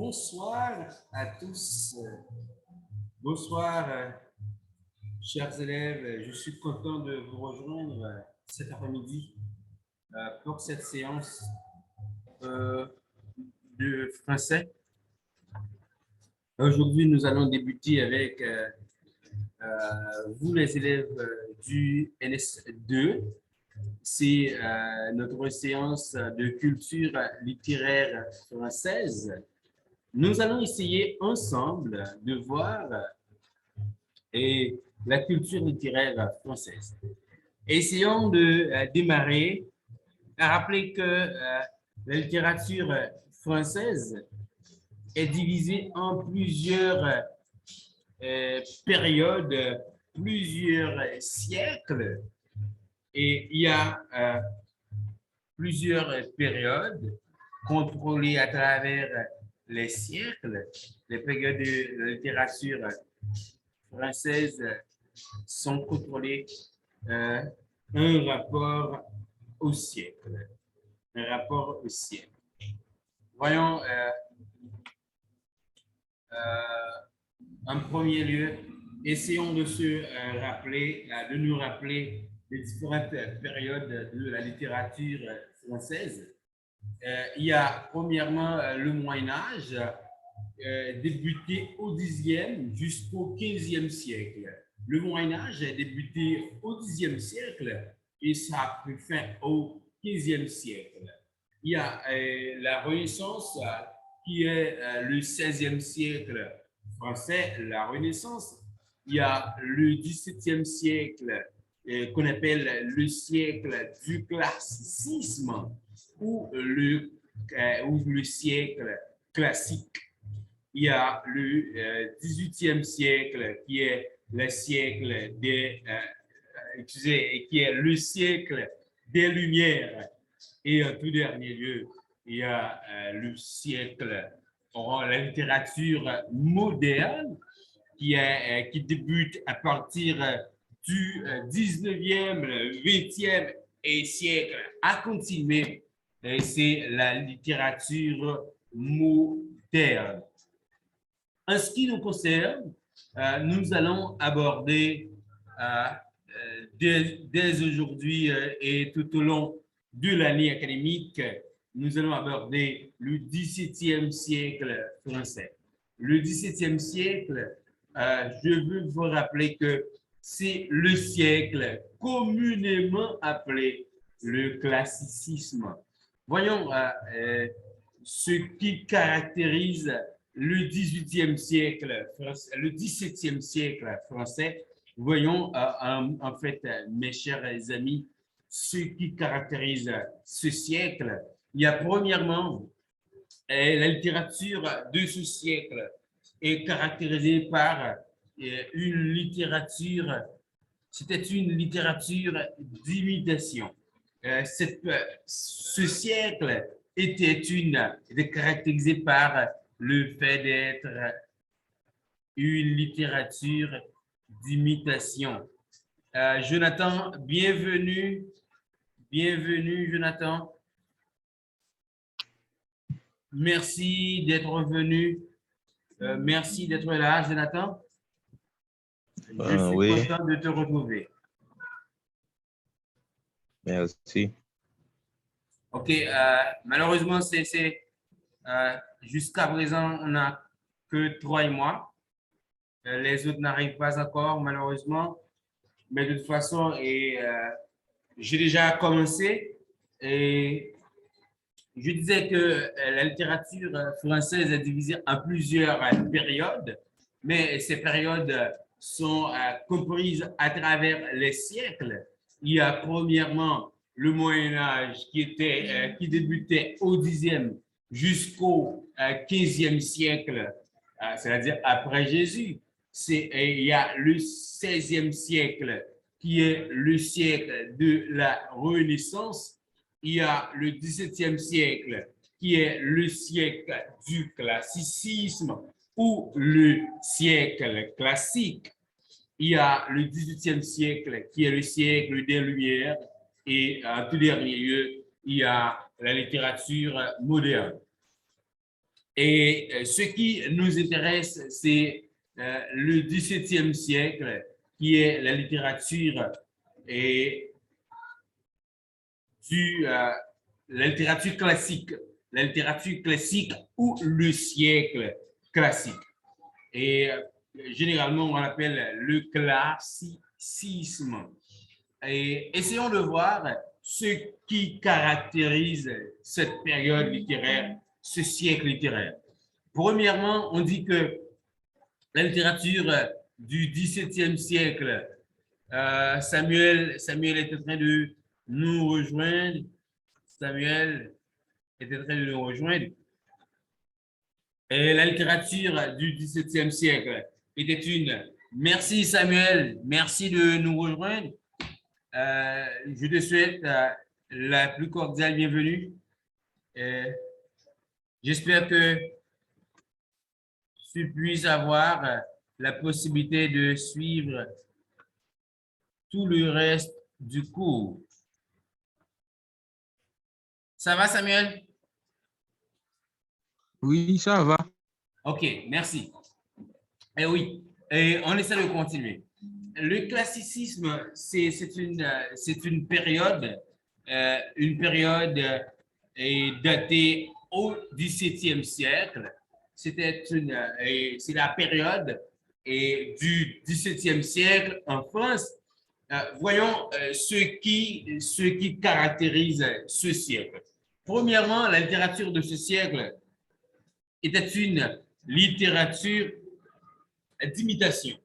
Bonsoir à tous. Bonsoir, chers élèves. Je suis content de vous rejoindre cet après-midi pour cette séance de français. Aujourd'hui, nous allons débuter avec vous, les élèves du NS2. C'est notre séance de culture littéraire française. Nous allons essayer ensemble de voir la culture littéraire française. Essayons de démarrer à rappeler que la littérature française est divisée en plusieurs périodes, plusieurs siècles, et il y a plusieurs périodes contrôlées à travers les siècles. Les périodes de la littérature française sont contrôlées un rapport au siècle. Un rapport au siècle. Voyons en premier lieu, essayons de de nous rappeler les différentes périodes de la littérature française. Il y a premièrement le Moyen-Âge, débuté au Xe jusqu'au XVe siècle. Le Moyen-Âge est débuté au Xe siècle et ça a pris fin au XVe siècle. Il y a la Renaissance qui est le XVIe siècle français, la Renaissance. Il y a le XVIIe siècle qu'on appelle le siècle du classicisme ou le siècle classique. Il y a le XVIIIe siècle qui est le siècle qui est le siècle des Lumières. Et en tout dernier lieu, il y a le siècle, la littérature moderne qui débute à partir du 19e, 20e et siècle à continuer. C'est la littérature moderne. En ce qui nous concerne, nous allons aborder dès aujourd'hui et tout au long de l'année académique, nous allons aborder le XVIIe siècle français. Le XVIIe siècle, je veux vous rappeler que c'est le siècle communément appelé le classicisme. Voyons ce qui caractérise le XVIIIe siècle, le XVIIe siècle français. Voyons en fait, mes chers amis, ce qui caractérise ce siècle. Il y a premièrement la littérature de ce siècle est caractérisée par une littérature, c'était une littérature d'imitation. Ce siècle était caractérisé par le fait d'être une littérature d'imitation. Jonathan, bienvenue. Bienvenue, Jonathan. Merci d'être venu. Merci d'être là, Jonathan. Je suis content de te retrouver. Merci. OK. Malheureusement, jusqu'à présent, on n'a que toi et moi. Les autres n'arrivent pas encore, malheureusement. Mais de toute façon, j'ai déjà commencé et je disais que la littérature française est divisée en plusieurs périodes, mais ces périodes sont comprises à travers les siècles. Il y a premièrement le Moyen-Âge qui débutait au Xe jusqu'au XVe siècle, c'est-à-dire après Jésus. Il y a le XVIe siècle qui est le siècle de la Renaissance. Il y a le XVIIe siècle qui est le siècle du classicisme ou le siècle classique. Il y a le XVIIIe siècle qui est le siècle des Lumières et en tout dernier lieu, il y a la littérature moderne. Et ce qui nous intéresse, c'est le XVIIe siècle, qui est la littérature et la littérature classique ou le siècle classique. Et généralement, on l'appelle le classicisme. Et essayons de voir ce qui caractérise cette période littéraire, ce siècle littéraire. Premièrement, on dit que la littérature du XVIIe siècle, Samuel est en train de nous rejoindre. Samuel est en train de nous rejoindre. Et la littérature du XVIIe siècle était une. Merci Samuel, merci de nous rejoindre. Je te souhaite la plus cordiale bienvenue. J'espère que tu puisses avoir la possibilité de suivre tout le reste du cours. Ça va, Samuel? Oui, ça va. OK, merci. Et oui, et on essaie de continuer. Le classicisme, c'est une période datée au XVIIe siècle. C'est la période du XVIIe siècle en France. Voyons ce qui caractérise ce siècle. Premièrement, la littérature de ce siècle était une littérature d'imitation.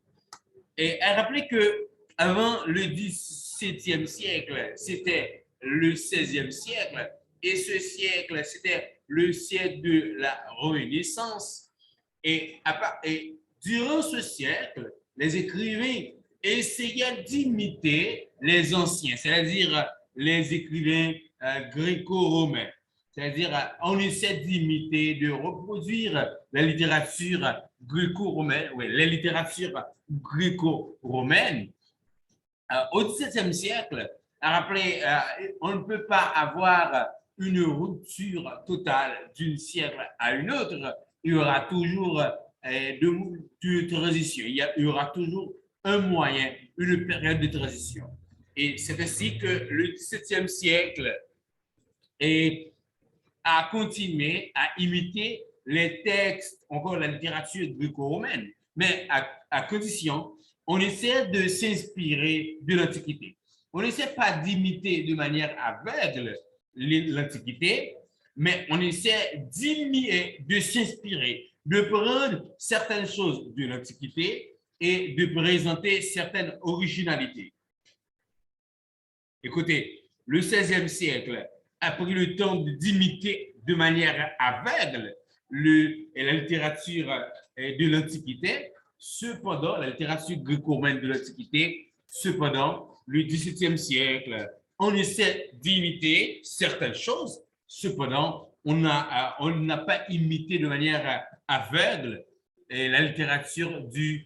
Et à rappeler que avant le XVIIe siècle, c'était le XVIe siècle, et ce siècle, c'était le siècle de la Renaissance. Et durant ce siècle, les écrivains essayaient d'imiter les anciens, c'est-à-dire les écrivains gréco-romains. C'est-à-dire, on essaie d'imiter, de reproduire la littérature gréco-romaine, oui, les littératures gréco-romaines. Au XVIIe siècle, rappelez, on ne peut pas avoir une rupture totale d'un siècle à un autre. Il y aura toujours de transition. Il y aura toujours un moyen, une période de transition. Et c'est ainsi que le XVIIe siècle a continué à imiter les textes, encore la littérature gréco-romaine, mais à condition, on essaie de s'inspirer de l'Antiquité. On n'essaie pas d'imiter de manière aveugle l'Antiquité, mais on essaie de s'inspirer, de prendre certaines choses de l'Antiquité et de présenter certaines originalités. Écoutez, le XVIe siècle a pris le temps d'imiter de manière aveugle la littérature de l'Antiquité. Cependant, la littérature gréco-romaine de l'Antiquité, cependant, le XVIIe siècle, on essaie d'imiter certaines choses. Cependant, on n'a pas imité de manière aveugle la littérature de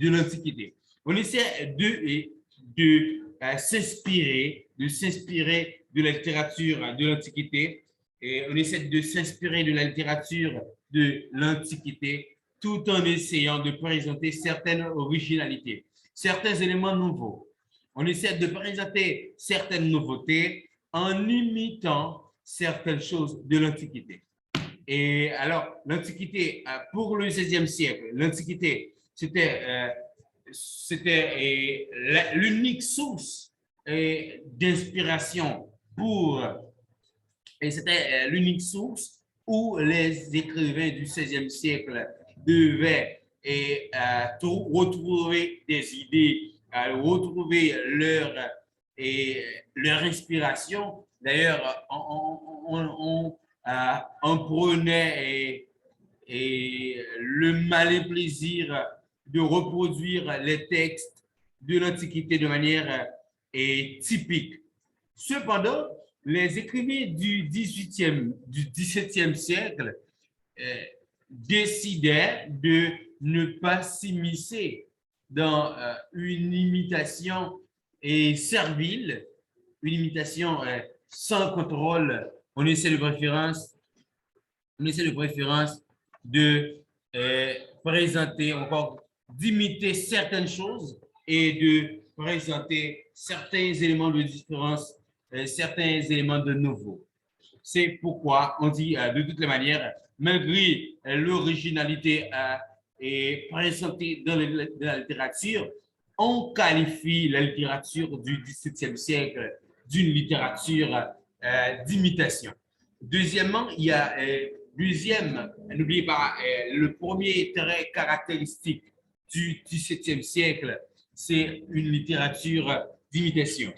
l'Antiquité. On essaie de s'inspirer de la littérature de l'Antiquité et on essaie de s'inspirer de la littérature de l'Antiquité tout en essayant de présenter certaines originalités, certains éléments nouveaux. On essaie de présenter certaines nouveautés en imitant certaines choses de l'Antiquité. Et alors, l'Antiquité, pour le XVIe siècle, l'Antiquité, c'était l'unique source d'inspiration et c'était l'unique source où les écrivains du XVIe siècle devaient retrouver des idées, retrouver leur inspiration. D'ailleurs, on prenait le malin plaisir de reproduire les textes de l'Antiquité de manière typique. Cependant, les écrivains du XVIIe siècle décidaient de ne pas s'immiscer dans une imitation servile, une imitation sans contrôle. On essaie de préférence on essaie de préférence de présenter, encore d'imiter certaines choses et de présenter certains éléments de différence, certains éléments de nouveau. C'est pourquoi on dit de toutes les manières, malgré l'originalité est présentée dans la littérature, on qualifie la littérature du XVIIe siècle d'une littérature d'imitation. Deuxièmement, il y a n'oubliez pas, le premier trait caractéristique du XVIIe siècle, c'est une littérature d'imitation.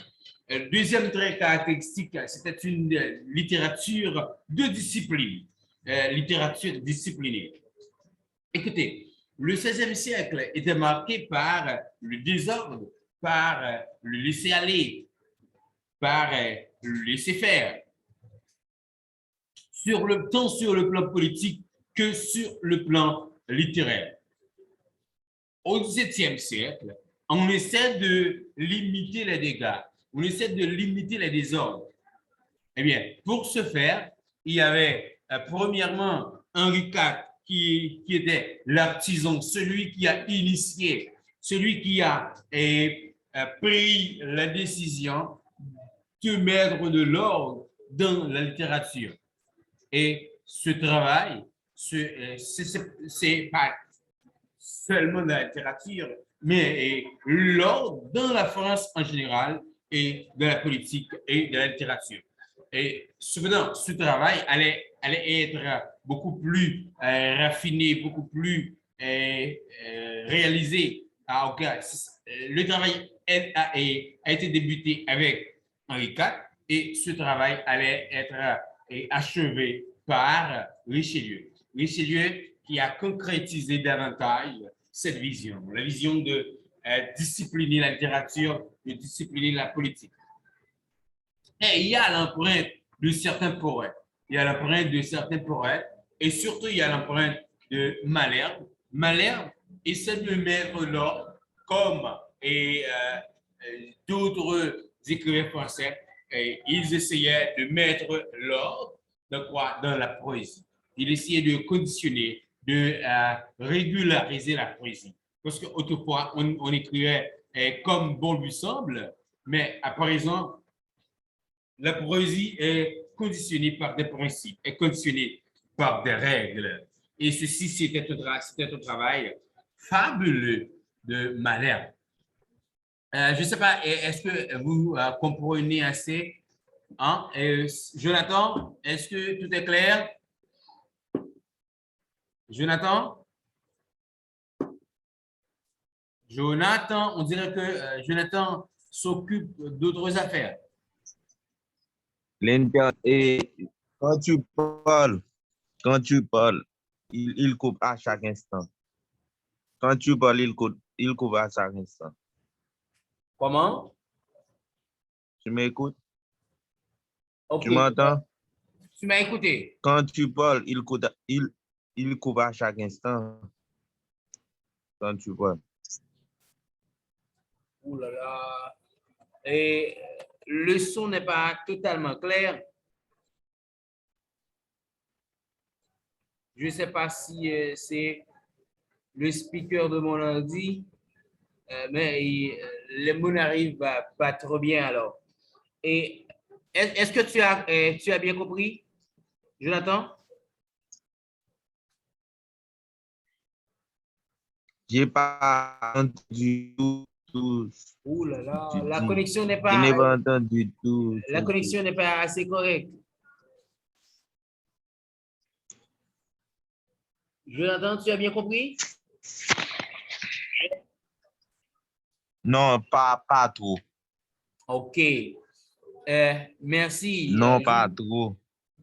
Deuxième trait caractéristique, c'était une littérature de discipline, littérature disciplinée. Écoutez, le XVIe siècle était marqué par le désordre, par le laisser-aller, par le laisser-faire, tant sur le plan politique que sur le plan littéraire. Au XVIIe siècle, on essaie de limiter les dégâts, on essaie de limiter les désordres. Eh bien, pour ce faire, il y avait premièrement Henri IV qui était l'artisan, celui qui a initié, celui qui a pris la décision de mettre de l'ordre dans la littérature. Et ce travail, c'est pas seulement dans la littérature, mais l'ordre dans la France en général et dans la politique et de la littérature. Et cependant, ce travail allait être beaucoup plus raffiné, beaucoup plus réalisé. Le travail a été débuté avec Henri IV et ce travail allait être achevé par Richelieu. Richelieu qui a concrétisé davantage cette vision, la vision de discipliner la littérature, de discipliner la politique. Et il y a l'empreinte de certains poètes. Il y a l'empreinte de certains poètes et surtout il y a l'empreinte de Malherbe. Malherbe essaie de mettre l'ordre comme d'autres écrivains français. Et ils essayaient de mettre l'ordre dans la poésie. Ils essayaient de conditionner, de régulariser la poésie. Parce qu'autrefois, on écrivait comme bon lui semble, mais à présent, la poésie est conditionnée par des principes, est conditionnée par des règles. Et ceci, c'était un travail fabuleux de Malherbe. Je ne sais pas, est-ce que vous comprenez assez? Hein? Jonathan, est-ce que tout est clair? Jonathan? Jonathan, on dirait que Jonathan s'occupe d'autres affaires. Et quand tu parles, il coupe à chaque instant. Quand tu parles, il coupe à chaque instant. Comment? Tu m'écoutes? Okay. Tu m'entends? Tu m'as écouté? Quand tu parles, il coupe à chaque instant. Quand tu parles. Ouh là là. Et le son n'est pas totalement clair. Je ne sais pas si c'est le speaker de mon ordi, mais les mots n'arrivent pas trop bien alors. Et est-ce que tu as bien compris, Jonathan? J'ai pas entendu tout. Ouh là là, la connexion n'est Je pas. n'ai pas entendu tout. La connexion n'est pas assez correcte. Jonathan, tu as bien compris? Non, pas trop. OK. Merci. Non, pas trop.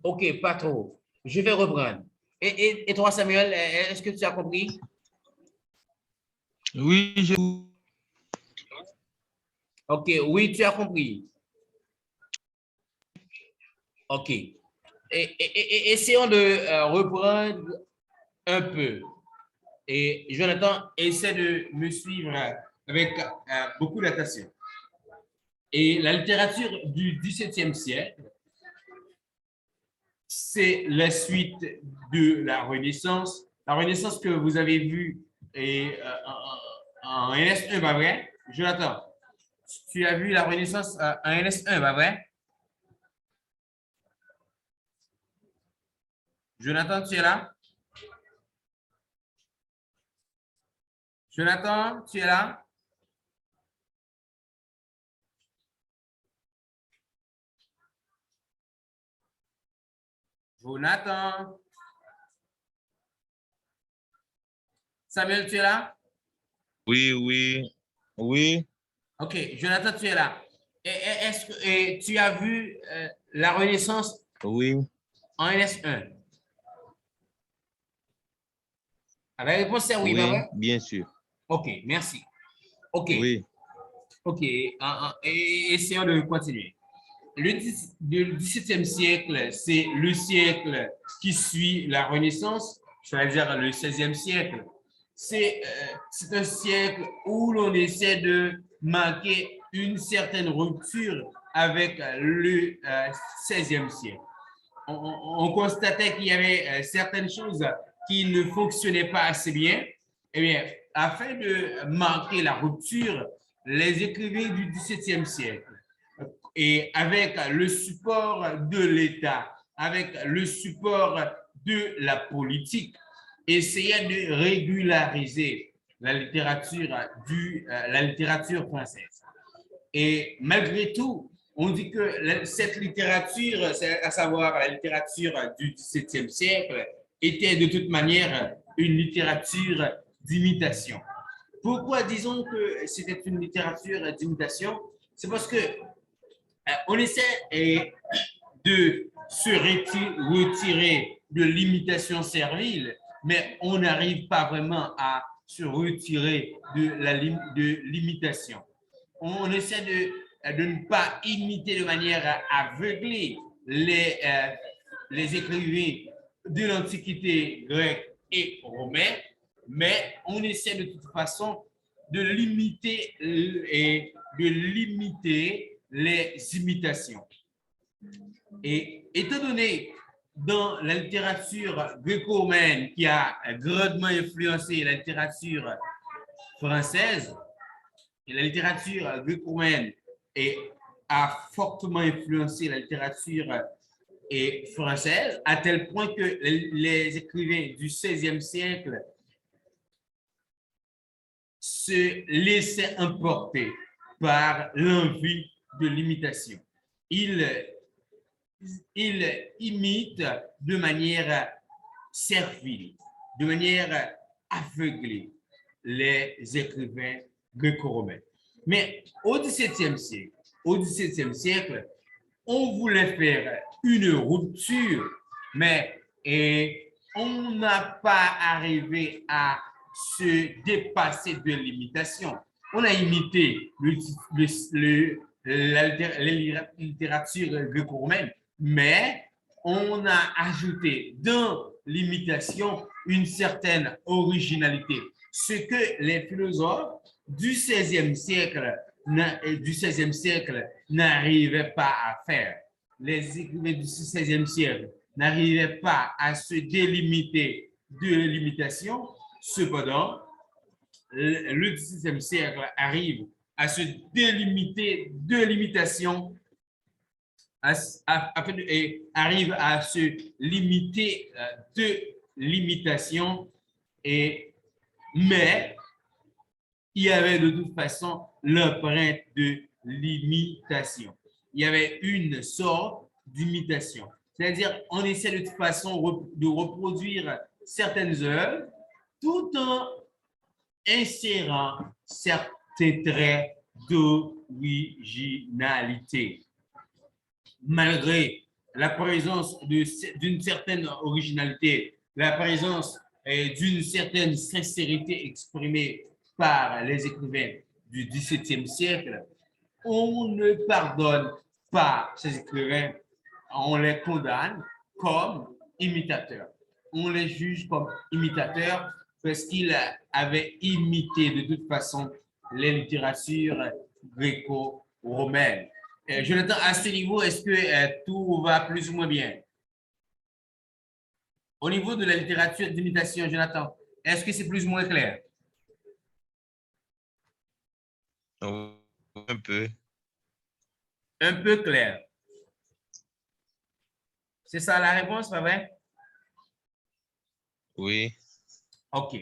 OK, pas trop. Je vais reprendre. Et toi, Samuel, est-ce que tu as compris? Oui, OK, oui, tu as compris. OK. Essayons de reprendre un peu. Et Jonathan, essaie de me suivre avec beaucoup d'attention. Et la littérature du XVIIe siècle c'est la suite de la Renaissance. La Renaissance que vous avez vue est en NS1, pas vrai? Jonathan, tu as vu la Renaissance en NS1, pas vrai? Jonathan, tu es là? Jonathan, tu es là? Jonathan. Samuel, tu es là? Oui, oui, oui, OK, Jonathan, tu es là. Est-ce que tu as vu la Renaissance oui, en NS1? Ah, la réponse est oui, pas oui, vrai? bien sûr. OK, merci. OK, Oui, OK. Essayons de continuer. Le 17e siècle, c'est le siècle qui suit la Renaissance, c'est-à-dire le 16e siècle. C'est un siècle où l'on essaie de marquer une certaine rupture avec le 16e siècle. On constatait qu'il y avait certaines choses qui ne fonctionnaient pas assez bien. Eh bien, afin de marquer la rupture, les écrivains du 17e siècle, et avec le support de l'État, avec le support de la politique, essayaient de régulariser la littérature française. Et malgré tout, on dit que cette littérature, à savoir la littérature du XVIIe siècle, était de toute manière une littérature d'imitation. Pourquoi disons que c'était une littérature d'imitation? C'est parce que on essaie de se retirer de l'imitation servile, mais on n'arrive pas vraiment à se retirer de l'imitation. On essaie de ne pas imiter de manière aveuglée les écrivains de l'Antiquité grecque et romaine, mais on essaie de toute façon de limiter les imitations. Et étant donné dans la littérature gréco-romaine qui a grandement influencé la littérature française, et la littérature gréco-romaine a fortement influencé la littérature française, à tel point que les écrivains du XVIe siècle se laissaient emporter par l'envie de l'imitation. Ils imitent de manière servile, de manière aveuglée les écrivains gréco-romains. Mais au XVIIe siècle, on voulait faire une rupture, mais on n'a pas arrivé à se dépasser de l'imitation. On a imité la littérature gréco-romaine, mais on a ajouté dans l'imitation une certaine originalité. Ce que les philosophes du XVIe siècle n'arrivaient pas à faire. Les écrivains du XVIe siècle n'arrivaient pas à se délimiter de l'imitation. Cependant, le XVIIe siècle arrive à se délimiter de l'imitation, et arrive à se limiter de l'imitation, mais il y avait de toute façon l'empreinte de l'imitation. Il y avait une sorte d'imitation. C'est-à-dire, on essaie de toute façon de reproduire certaines œuvres tout en insérant certains traits d'originalité. Malgré la présence d'une certaine originalité, la présence d'une certaine sincérité exprimée par les écrivains du XVIIe siècle, on ne pardonne pas ces écrivains, on les condamne comme imitateurs. On les juge comme imitateurs parce qu'ils avaient imité de toute façon les littératures gréco-romaines. Jonathan, à ce niveau, est-ce que tout va plus ou moins bien? Au niveau de la littérature d'imitation, Jonathan, est-ce que c'est plus ou moins clair? Un peu. Un peu clair. C'est ça la réponse, pas vrai? Oui. OK.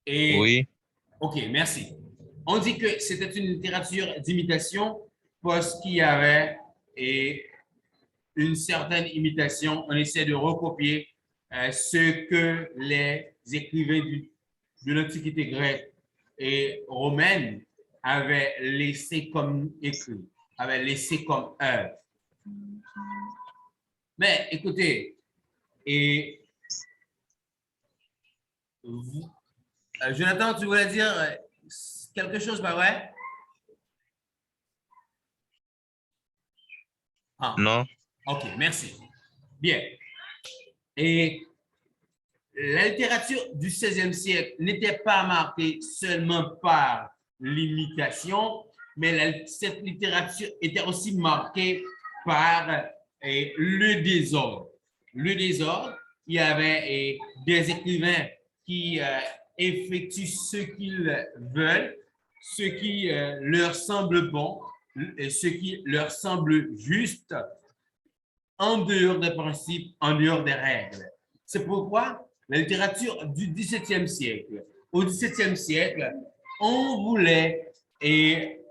Et, Oui. OK, merci. On dit que c'était une littérature d'imitation parce qu'il y avait une certaine imitation. On essaie de recopier ce que les écrivains de l'Antiquité grecque et romaine avaient laissé comme écrit, avaient laissé comme œuvre. Mais écoutez, et vous, Jonathan, tu voulais dire quelque chose, pas vrai? Ah, Non. OK, merci. Bien. Et la littérature du 16e siècle n'était pas marquée seulement par l'imitation, mais cette littérature était aussi marquée par le désordre. Le désordre, il y avait des écrivains qui effectuent ce qu'ils veulent, ce qui leur semble bon, ce qui leur semble juste, en dehors des principes, en dehors des règles. C'est pourquoi la littérature du XVIIe siècle, au XVIIe siècle, on voulait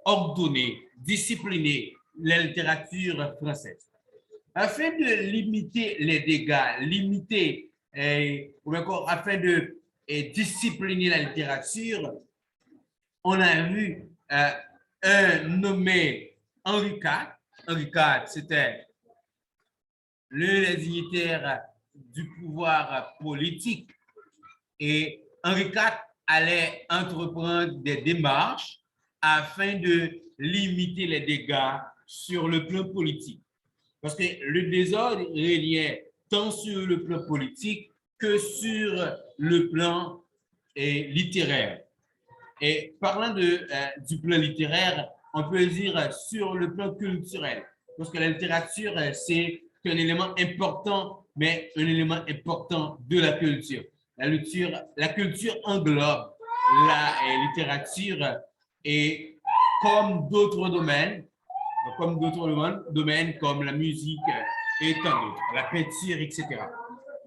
ordonner, discipliner la littérature française. Afin de limiter les dégâts, ou encore afin de discipliner la littérature, on a vu un nommé Henri IV. Henri IV, c'était l'un des dignitaires du pouvoir politique. Et Henri IV allait entreprendre des démarches afin de limiter les dégâts sur le plan politique. Parce que le désordre régnait tant sur le plan politique que sur le plan littéraire. Et parlant du plan littéraire, on peut dire sur le plan culturel. Parce que la littérature, c'est un élément important, mais un élément important de la culture. La culture englobe la littérature et comme d'autres domaines comme la musique et tant d'autres, la peinture, etc.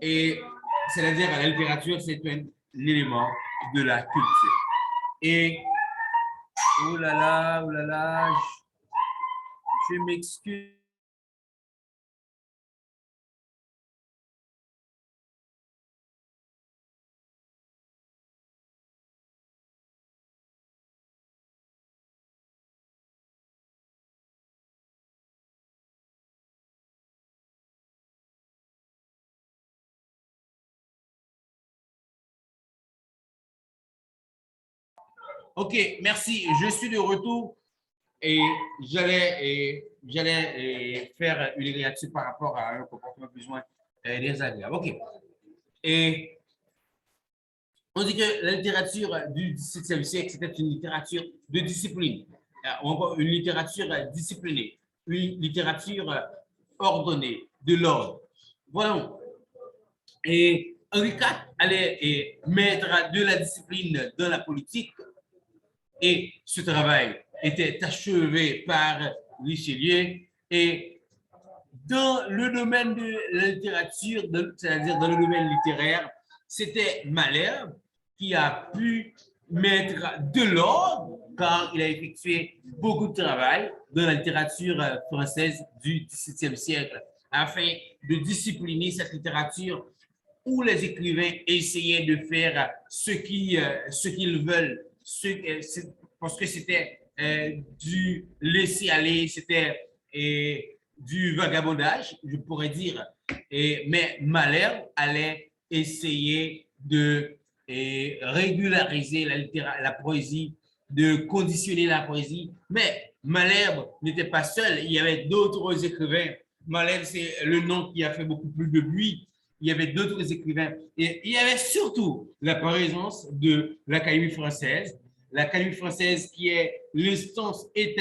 Et c'est-à-dire la littérature, c'est un élément de la culture. Et oh là là, je m'excuse. OK, merci. Je suis de retour et j'allais faire une réaction par rapport à un comportement plus ou moins désagréable. OK. Et on dit que la littérature du XVIIe siècle, c'était une littérature de discipline, ou encore une littérature disciplinée, une littérature ordonnée, de l'ordre. Voilà. Et Henri IV allait mettre de la discipline dans la politique et ce travail était achevé par Richelieu et dans le domaine de la littérature, c'est-à-dire dans le domaine littéraire, c'était Malherbe qui a pu mettre de l'ordre car il a effectué beaucoup de travail dans la littérature française du XVIIe siècle afin de discipliner cette littérature où les écrivains essayaient de faire ce qu'ils veulent, parce que c'était du laisser-aller, c'était du vagabondage, je pourrais dire. Mais Malherbe allait essayer de régulariser la poésie, de conditionner la poésie. Mais Malherbe n'était pas seul, il y avait d'autres écrivains. Malherbe, c'est le nom qui a fait beaucoup plus de bruit. Il y avait d'autres écrivains. Et il y avait surtout la présence de l'Académie française qui est l'instance établie